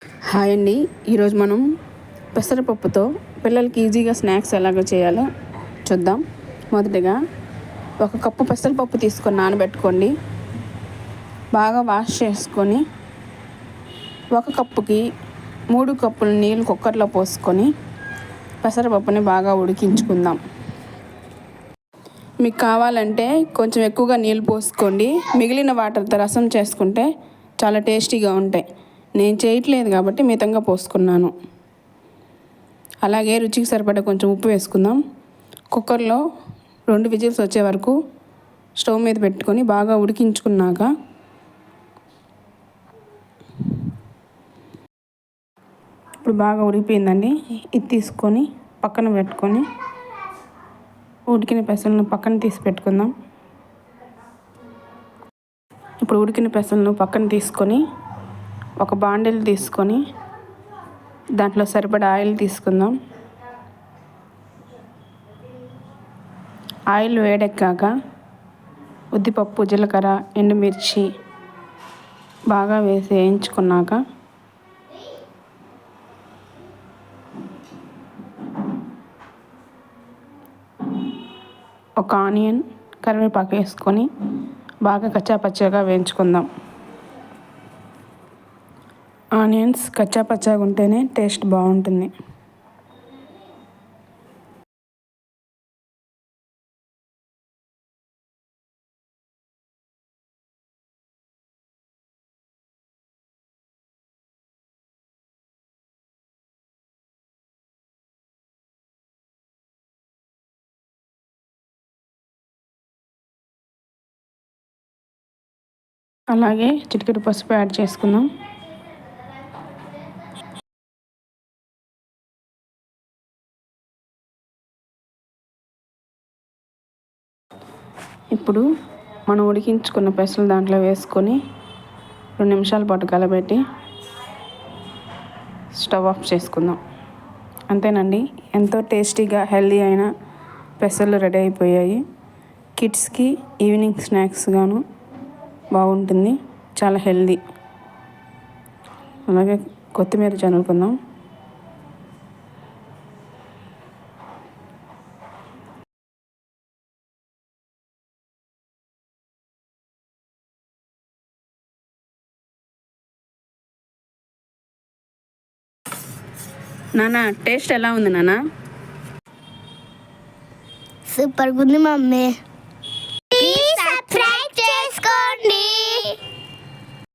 Hi అండి. ఈరోజు మనం పెసరపప్పుతో పిల్లలకి ఈజీగా స్నాక్స్ ఎలాగో చేయాలో చూద్దాం. మొదటిగా 1 కప్పు పెసరపప్పు తీసుకొని నానబెట్టుకోండి. బాగా వాష్ చేసుకొని 1 కప్పుకి 3 కప్పుల నీళ్ళు కుక్కర్లో పోసుకొని పెసరపప్పుని బాగా ఉడికించుకుందాం. మీకు కావాలంటే కొంచెం ఎక్కువగా నీళ్ళు పోసుకోండి. మిగిలిన వాటర్తో రసం చేసుకుంటే చాలా టేస్టీగా ఉంటాయి. నేను చేయట్లేదు కాబట్టి మితంగా పోసుకున్నాను. అలాగే రుచికి సరిపడా కొంచెం ఉప్పు వేసుకుందాం. కుక్కర్లో 2 విజిల్స్ వచ్చే వరకు స్టవ్ మీద పెట్టుకొని బాగా ఉడికించుకున్నాక ఇప్పుడు బాగా ఉడికిపోయిందండి. ఇది తీసుకొని పక్కన పెట్టుకొని ఉడికిన పెసలను పక్కన తీసి పెట్టుకుందాం. ఇప్పుడు ఉడికిన పెసలను పక్కన తీసుకొని ఒక బాండిల్ తీసుకొని దాంట్లో సరిపడా ఆయిల్ తీసుకుందాం. ఆయిల్ వేడెక్కాక ఉద్దిపప్పు, జీలకర్ర, ఎండుమిర్చి బాగా వేసి వేయించుకున్నాక ఒక ఆనియన్, కరివేపాకు వేసుకొని బాగా కచ్చాపచ్చాగా వేయించుకుందాం. ఆనియన్స్ కచ్చాపచ్చాగా ఉంటేనే టేస్ట్ బాగుంటుంది. అలాగే చిటికెడు పసుపు యాడ్ చేసుకుందాం. ఇప్పుడు మనం ఉడికించుకున్న పెసలు దాంట్లో వేసుకొని 2 నిమిషాల పాటు కలబెట్టి స్టవ్ ఆఫ్ చేసుకుందాం. అంతేనండి, ఎంతో టేస్టీగా హెల్దీ అయిన పెసలు రెడీ అయిపోయాయి. కిడ్స్కి ఈవినింగ్ స్నాక్స్ గాను బాగుంటుంది, చాలా హెల్దీ. అలాగే కొత్తిమీర చల్లుకుందాం. నాన్న, టేస్ట్ ఎలా ఉంది నాన్న? సూపర్గా ఉంది మమ్మీ.